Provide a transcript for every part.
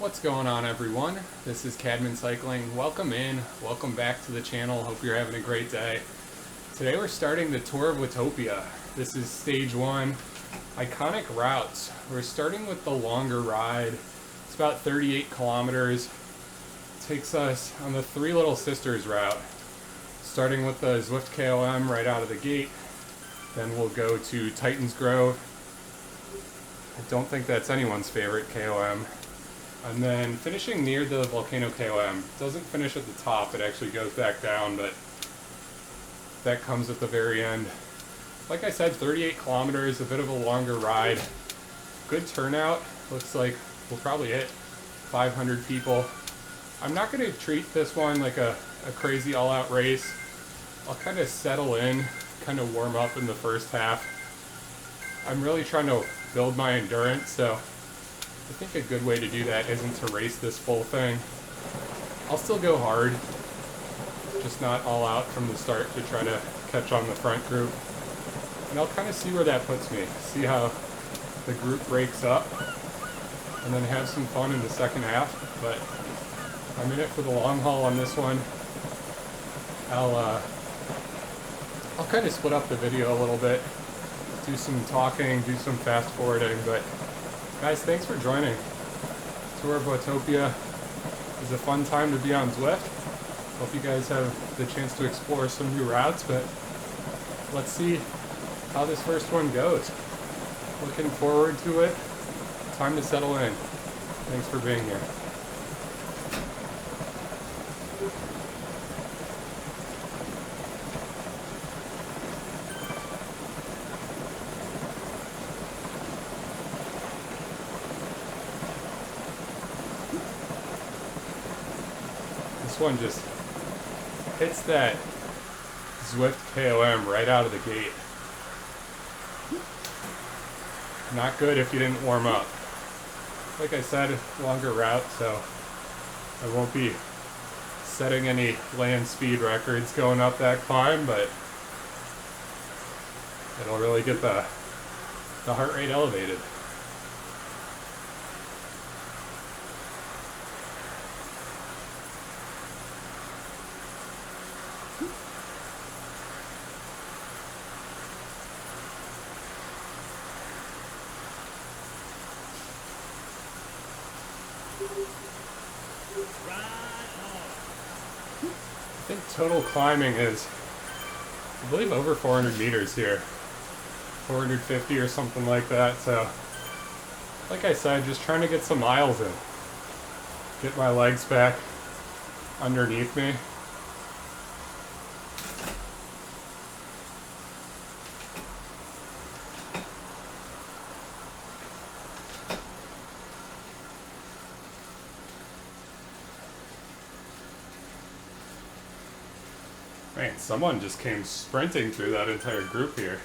What's going on, everyone? This is Cadman Cycling. Welcome in, welcome back to the channel. Hope you're having a great day. Today we're starting the Tour of Watopia. This is stage one, iconic routes. We're starting with the longer ride. It's about 38 kilometers. It takes us on the Three Little Sisters route, starting with the Zwift KOM right out of the gate. Then we'll go to Titan's Grove. I don't think that's anyone's favorite KOM. And then finishing near the Volcano KOM. Doesn't finish at the top, it actually goes back down, but that comes at the very end. Like I said, 38 kilometers, a bit of a longer ride. Good turnout. Looks like we'll probably hit 500 people. I'm not going to treat this one like a crazy all-out race. I'll kind of settle in, kind of warm up in the first half. I'm really trying to build my endurance, so I think a good way to do that isn't to race this full thing. I'll still go hard, just not all out from the start to try to catch on the front group. And I'll kind of see where that puts me, see how the group breaks up, and then have some fun in the second half. But I'm in it for the long haul on this one. I'll kind of split up the video a little bit, do some talking, do some fast forwarding, but guys, thanks for joining. Tour of Watopia is a fun time to be on Zwift. Hope you guys have the chance to explore some new routes, but let's see how this first one goes. Looking forward to it. Time to settle in. Thanks for being here. One just hits that Zwift KOM right out of the gate. Not good if you didn't warm up. Like I said, longer route, so I won't be setting any land speed records going up that climb, but it'll really get the heart rate elevated. I think total climbing is, I believe, over 400 meters here. 450 or something like that, so like I said, just trying to get some miles in. Get my legs back underneath me. Man, someone just came sprinting through that entire group here.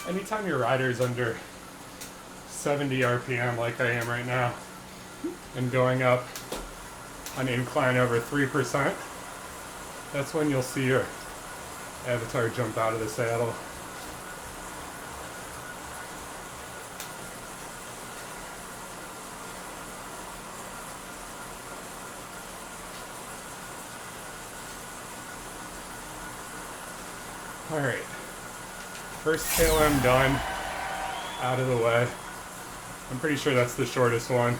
anytime your rider is under 70 RPM like I am right now and going up an incline over 3%, that's when you'll see your avatar jump out of the saddle. Alright, first KOM done, out of the way. I'm pretty sure that's the shortest one.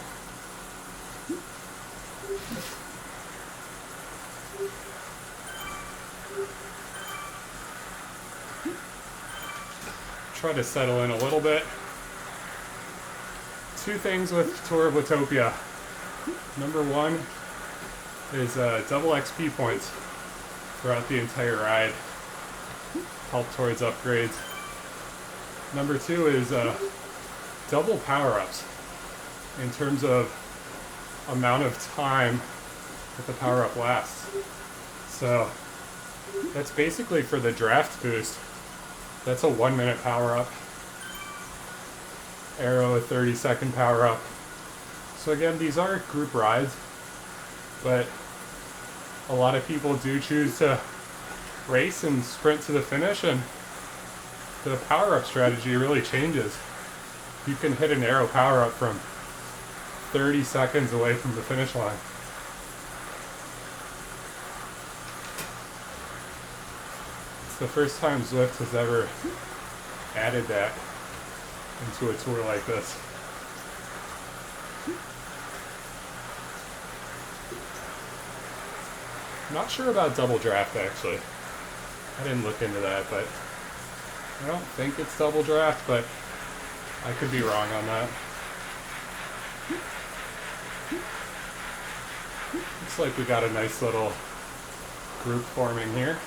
Try to settle in a little bit. Two things with Tour of Watopia. Number one is double XP points throughout the entire ride. Help towards upgrades. Number two is double power-ups in terms of amount of time that the power-up lasts. So that's basically for the draft boost. That's a 1-minute power-up. Arrow, a 30-second power-up. So again, these are group rides, but a lot of people do choose to race and sprint to the finish, and the power-up strategy really changes. You can hit an arrow power-up from 30 seconds away from the finish line. It's the first time Zwift has ever added that into a tour like this. I'm not sure about double draft actually. I didn't look into that, but I don't think it's double draft, but I could be wrong on that. Looks like we got a nice little group forming here.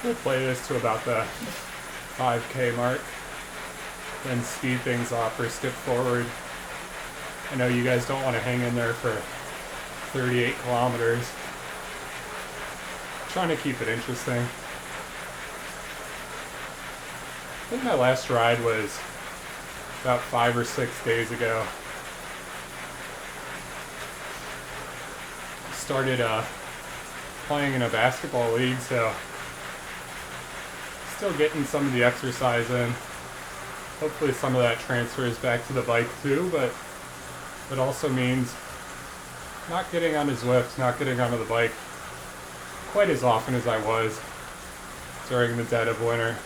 We'll play this to about the 5K mark, then speed things up or skip forward. I know you guys don't want to hang in there for 38 kilometers. Trying to keep it interesting. I think my last ride was about 5 or 6 days ago. Started playing in a basketball league, so still getting some of the exercise in. Hopefully some of that transfers back to the bike too, but it also means not getting on the Zwift, not getting onto the bike quite as often as I was during the dead of winter.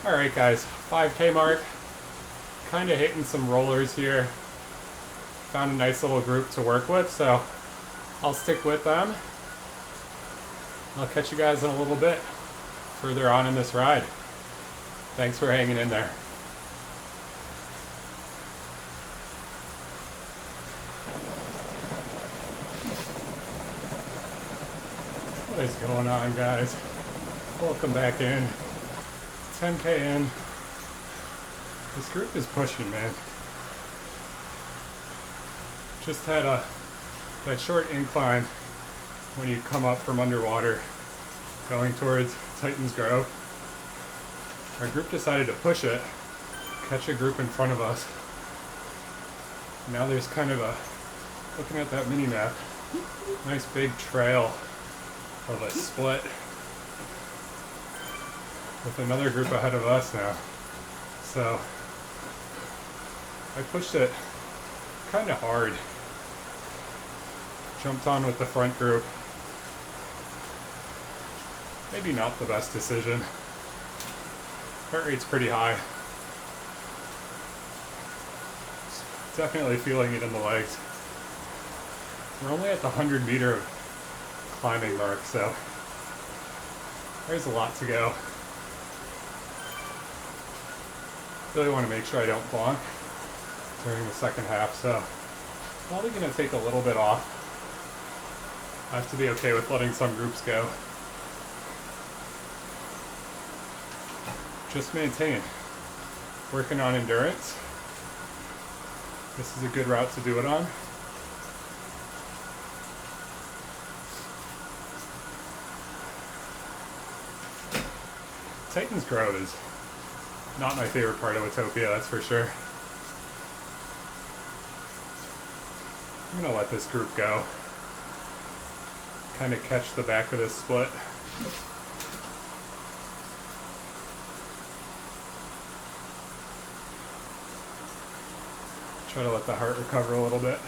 Alright guys, 5K mark, kind of hitting some rollers here. Found a nice little group to work with, so I'll stick with them. I'll catch you guys in a little bit further on in this ride. Thanks for hanging in there. What is going on, guys? Welcome back in. 10K in. This group is pushing, man. just had that short incline when you come up from underwater going towards Titan's Grove. Our group decided to push it, catch a group in front of us. Now there's kind of a, looking at that mini map, nice big trail of a split with another group ahead of us now. So I pushed it kind of hard. Jumped on with the front group. Maybe not the best decision. Heart rate's pretty high. Definitely feeling it in the legs. We're only at the 100-meter climbing mark, so there's a lot to go. Really want to make sure I don't bonk during the second half, so probably going to take a little bit off. I have to be okay with letting some groups go. Just maintain. Working on endurance. This is a good route to do it on. Titan's Grove is not my favorite part of Watopia, that's for sure. I'm gonna let this group go. Kind of catch the back of this split. Try to let the heart recover a little bit.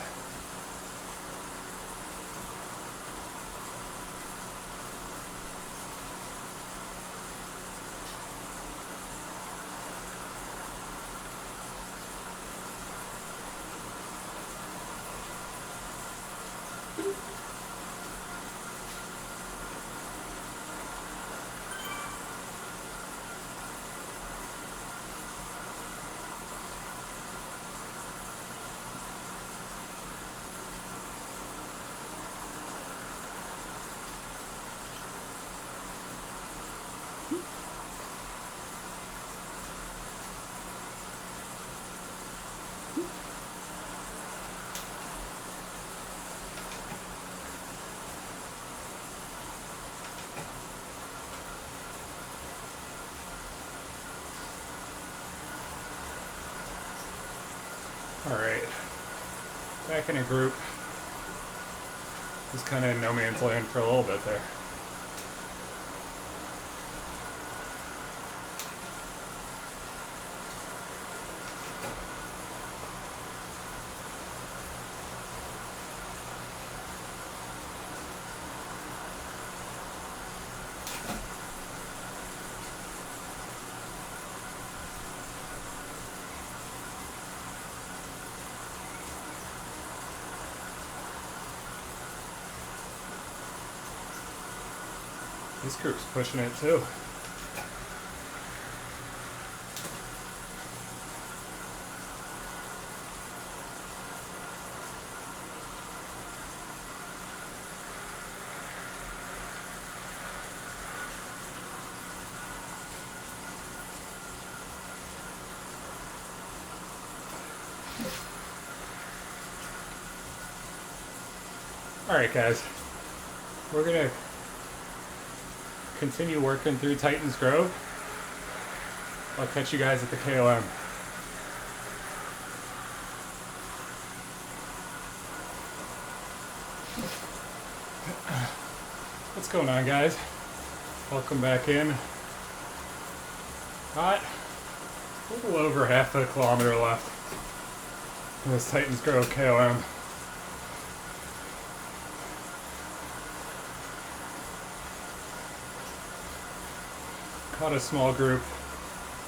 Alright, back in a group. Just kind of in no man's land for a little bit there. This group's pushing it too. Alright guys, we're gonna continue working through Titan's Grove. I'll catch you guys at the KOM. What's going on, guys? Welcome back in. Got a little over half a kilometer left in this Titan's Grove KOM. Caught a small group,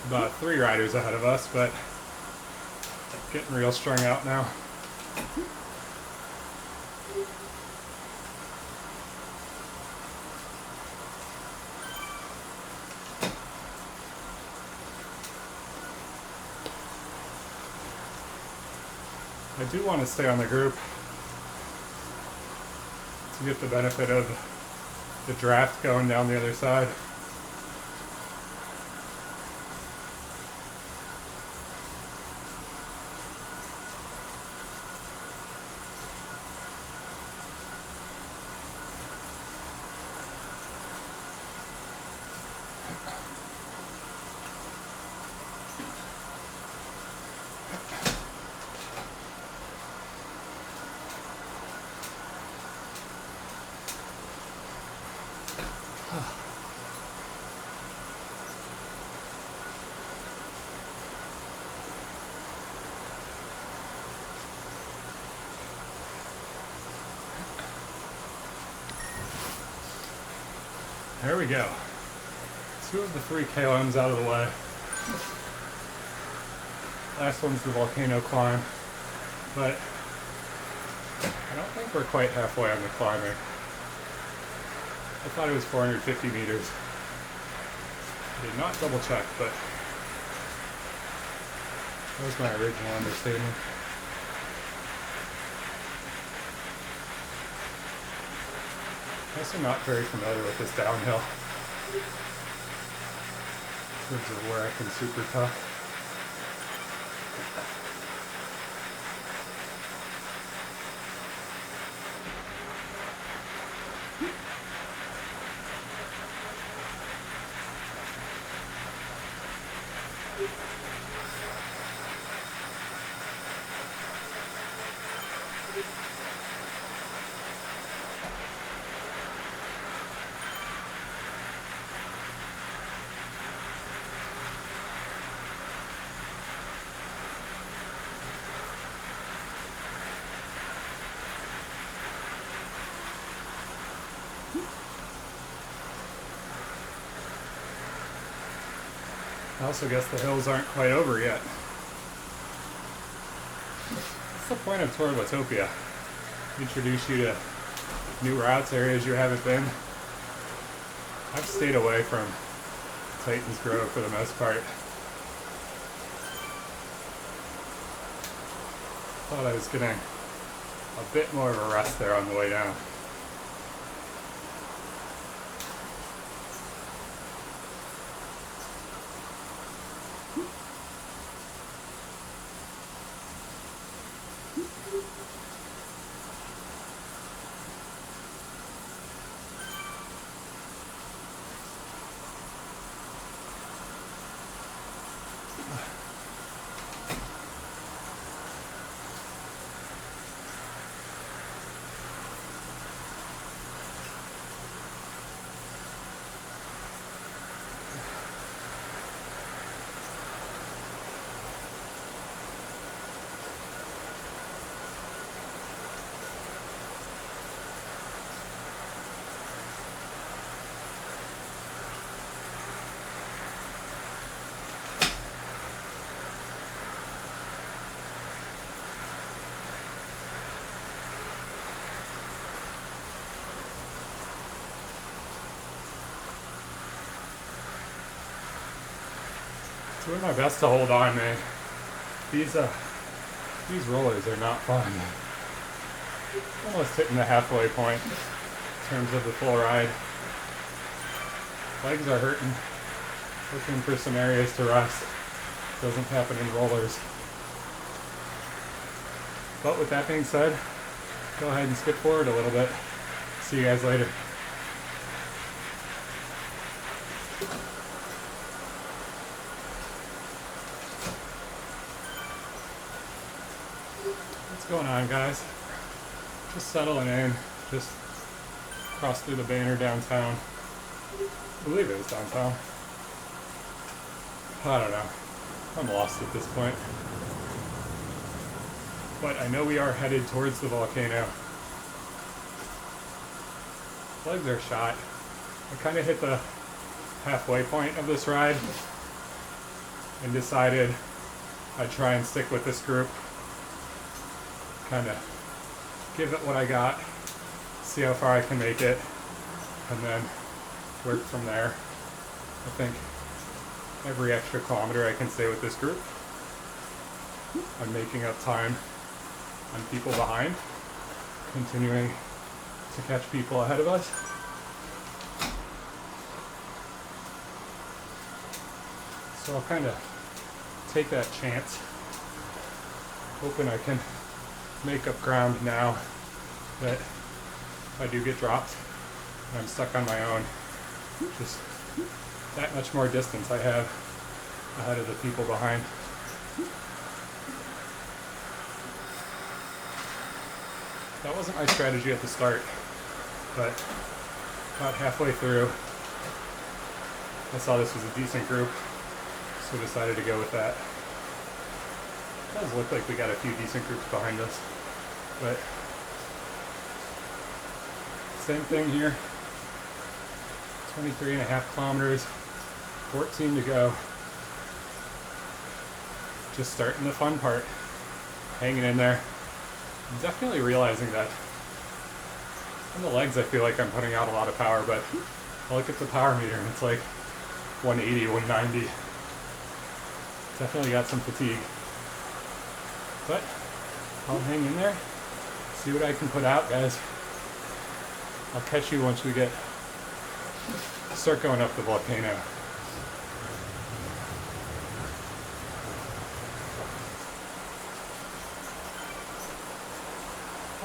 about 3 riders ahead of us, but getting real strung out now. I do want to stay on the group to get the benefit of the draft going down the other side. There we go. 2 of the 3 KOMs out of the way. Last one's the volcano climb, but I don't think we're quite halfway on the climbing. I thought it was 450 meters. I did not double check, but that was my original understatement. I'm also not very familiar with this downhill in terms of where I can super tuck. I also guess the hills aren't quite over yet. What's the point of Tour of Watopia? Introduce you to new routes, areas you haven't been. I've stayed away from Titan's Grove for the most part. Thought I was getting a bit more of a rest there on the way down. Doing my best to hold on, man. These rollers are not fun. Almost hitting the halfway point in terms of the full ride. Legs are hurting. Looking for some areas to rest. Doesn't happen in rollers. But with that being said, go ahead and skip forward a little bit. See you guys later. What's going on, guys? Just settling in. Just crossed through the banner downtown. I believe it was downtown. I don't know. I'm lost at this point. But I know we are headed towards the volcano. Legs are shot. I kind of hit the halfway point of this ride and decided I'd try and stick with this group. Kind of give it what I got, see how far I can make it, and then work from there. I think every extra kilometer I can stay with this group, I'm making up time on people behind, continuing to catch people ahead of us. So I'll kind of take that chance, hoping I can make up ground now that if I do get dropped and I'm stuck on my own, just that much more distance I have ahead of the people behind. That wasn't my strategy at the start, but about halfway through I saw this was a decent group, so decided to go with that. It does look like we got a few decent groups behind us, but same thing here. 23.5 kilometers, 14 to go. Just starting the fun part, hanging in there. I'm definitely realizing that on the legs I feel like I'm putting out a lot of power, but I look at the power meter and it's like 180, 190. Definitely got some fatigue. But I'll hang in there, see what I can put out, guys. I'll catch you once we start going up the volcano.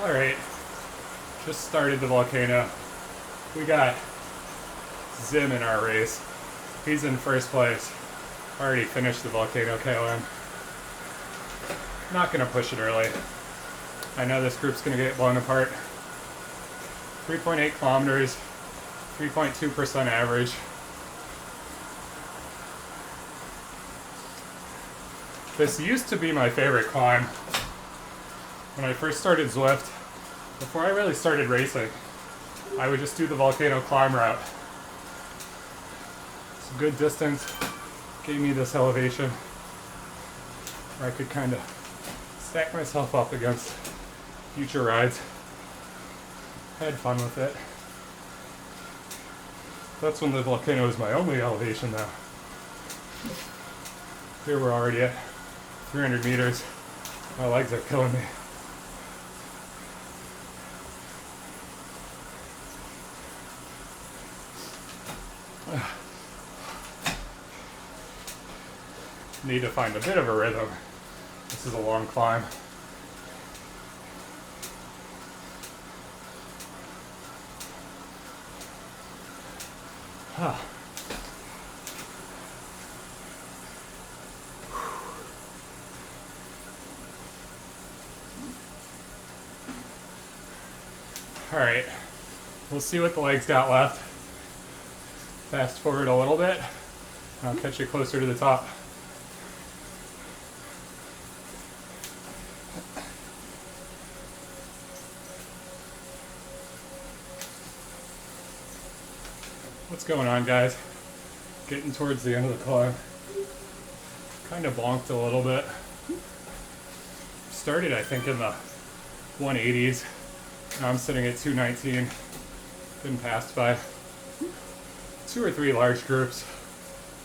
Alright, just started the volcano. We got Zim in our race. He's in first place. Already finished the Volcano KOM. Not gonna push it early. I know this group's gonna get blown apart. 3.8 kilometers, 3.2% average. This used to be my favorite climb. When I first started Zwift, before I really started racing, I would just do the volcano climb route. It's a good distance, gave me this elevation where I could kind of stack myself up against future rides. Had fun with it. That's when the volcano was my only elevation now. Here we're already at 300 meters. My legs are killing me. Need to find a bit of a rhythm. This is a long climb. Huh. All right, we'll see what the legs got left. Fast forward a little bit, and I'll catch you closer to the top. What's going on, guys? Getting towards the end of the climb. Kind of bonked a little bit. Started, I think, in the 180s. Now I'm sitting at 219. Been passed by 2 or 3 large groups.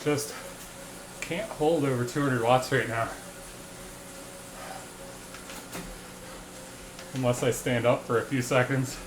Just can't hold over 200 watts right now. Unless I stand up for a few seconds.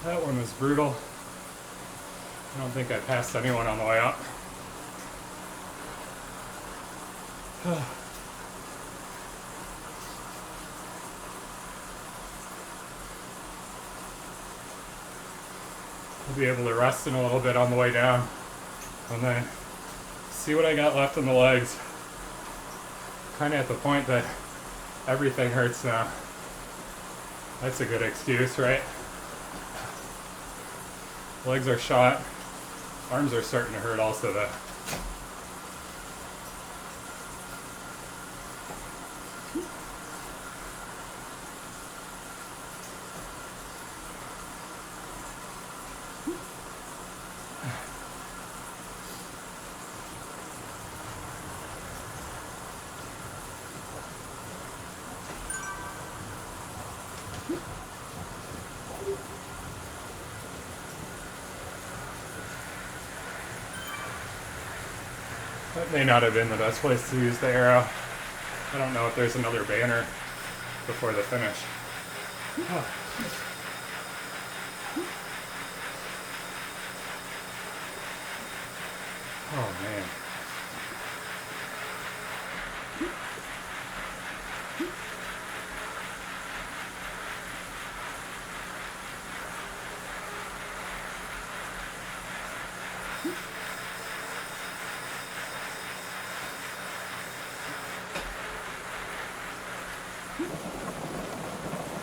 That one was brutal. I don't think I passed anyone on the way up. I'll be able to rest in a little bit on the way down, and then see what I got left in the legs. Kind of at the point that everything hurts now. That's a good excuse, right? Legs are shot. Arms are starting to hurt also though. That may not have been the best place to use the arrow. I don't know if there's another banner before the finish.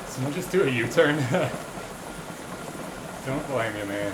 Someone just do a U-turn? Don't blame you, man.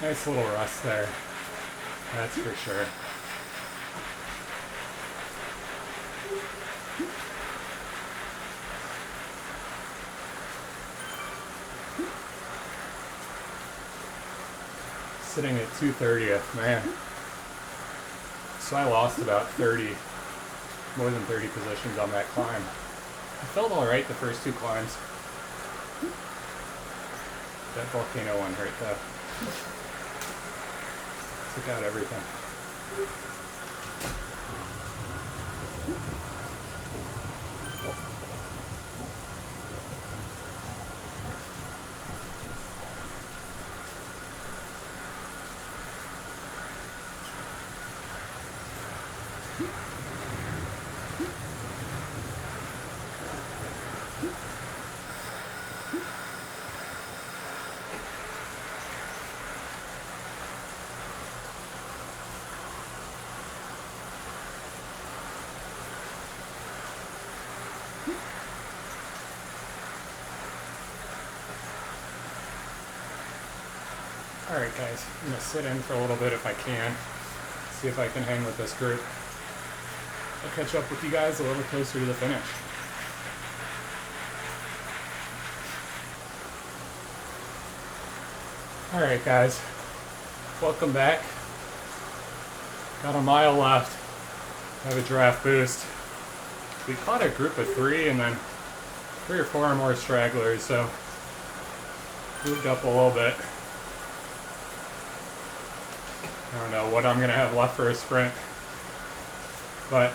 Nice little rust there, that's for sure. Sitting at 230th, man. So I lost about 30, more than 30 positions on that climb. I felt alright the first two climbs. That Volcano one hurt though. Took out everything. Alright guys, I'm going to sit in for a little bit if I can, see if I can hang with this group. I'll catch up with you guys a little closer to the finish. Alright guys, welcome back. Got a mile left. I have a draft boost. We caught a group of 3 and then 3 or 4 more stragglers, so moved up a little bit. I don't know what I'm going to have left for a sprint, but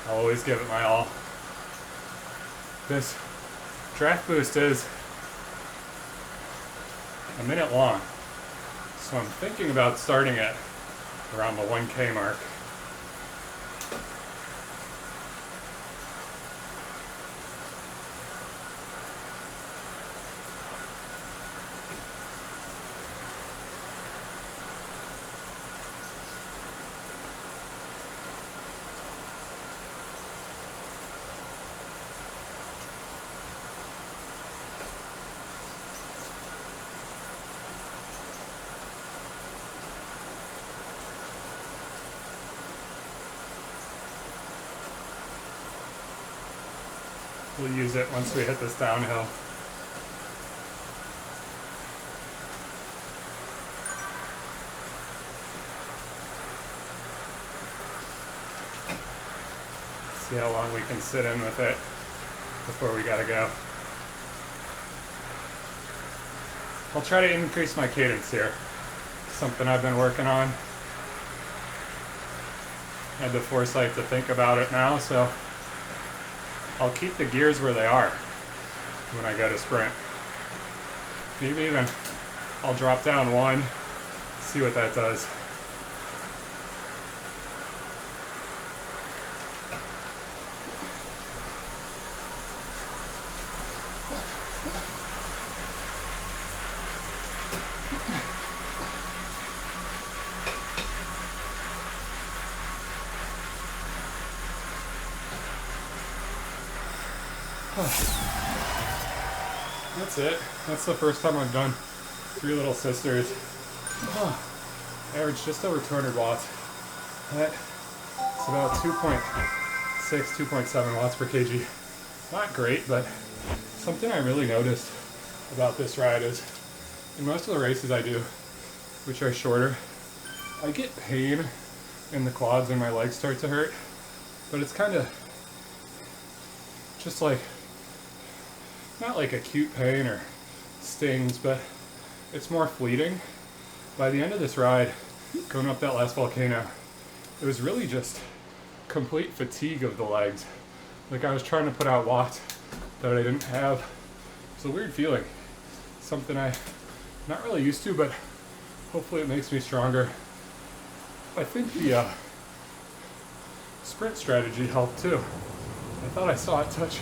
I'll always give it my all. This draft boost is a minute long, so I'm thinking about starting it around the 1K mark. We'll use it once we hit this downhill. See how long we can sit in with it before we gotta go. I'll try to increase my cadence here. Something I've been working on. I had the foresight to think about it now, so I'll keep the gears where they are when I go to sprint. Maybe even I'll drop down 1, see what that does. That's it. That's the first time I've done 3 little sisters. Average just over 200 watts. That It's about 2.6, 2.7 watts per kg. Not great, but something I really noticed about this ride is in most of the races I do, which are shorter, I get pain in the quads and my legs start to hurt, but it's kind of just like, not like acute pain or stings, but it's more fleeting. By the end of this ride, going up that last volcano, it was really just complete fatigue of the legs. Like I was trying to put out watts that I didn't have. It's a weird feeling. Something I'm not really used to, but hopefully it makes me stronger. I think the sprint strategy helped too. I thought I saw it touch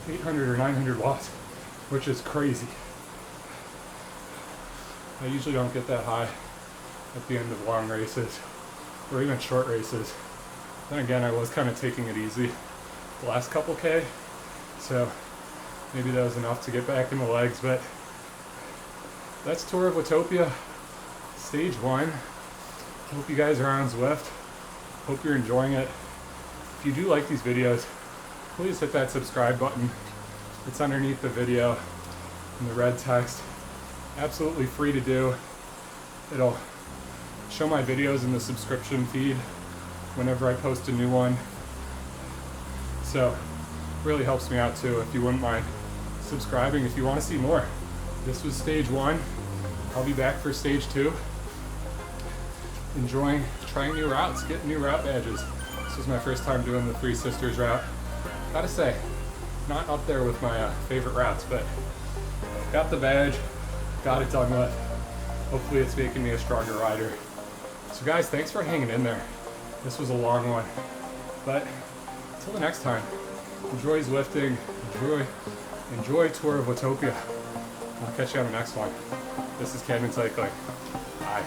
800 or 900 watts, which is crazy. I usually don't get that high at the end of long races or even short races. Then again, I was kind of taking it easy the last couple K, so maybe that was enough to get back in the legs, but that's Tour of Watopia, stage 1. Hope you guys are on Zwift. Hope you're enjoying it. If you do like these videos, please hit that subscribe button. It's underneath the video in the red text. Absolutely free to do. It'll show my videos in the subscription feed whenever I post a new one. So really helps me out too if you wouldn't mind subscribing if you want to see more. This was stage 1. I'll be back for stage 2. Enjoying trying new routes, getting new route badges. This was my first time doing the Three Sisters route. Gotta say, not up there with my favorite routes, but got the badge, got it done with. Hopefully it's making me a stronger rider. So guys, thanks for hanging in there. This was a long one, but until the next time, enjoy Zwifting, enjoy Tour of Watopia. I'll catch you on the next one. This is Cadman Cycling. Bye.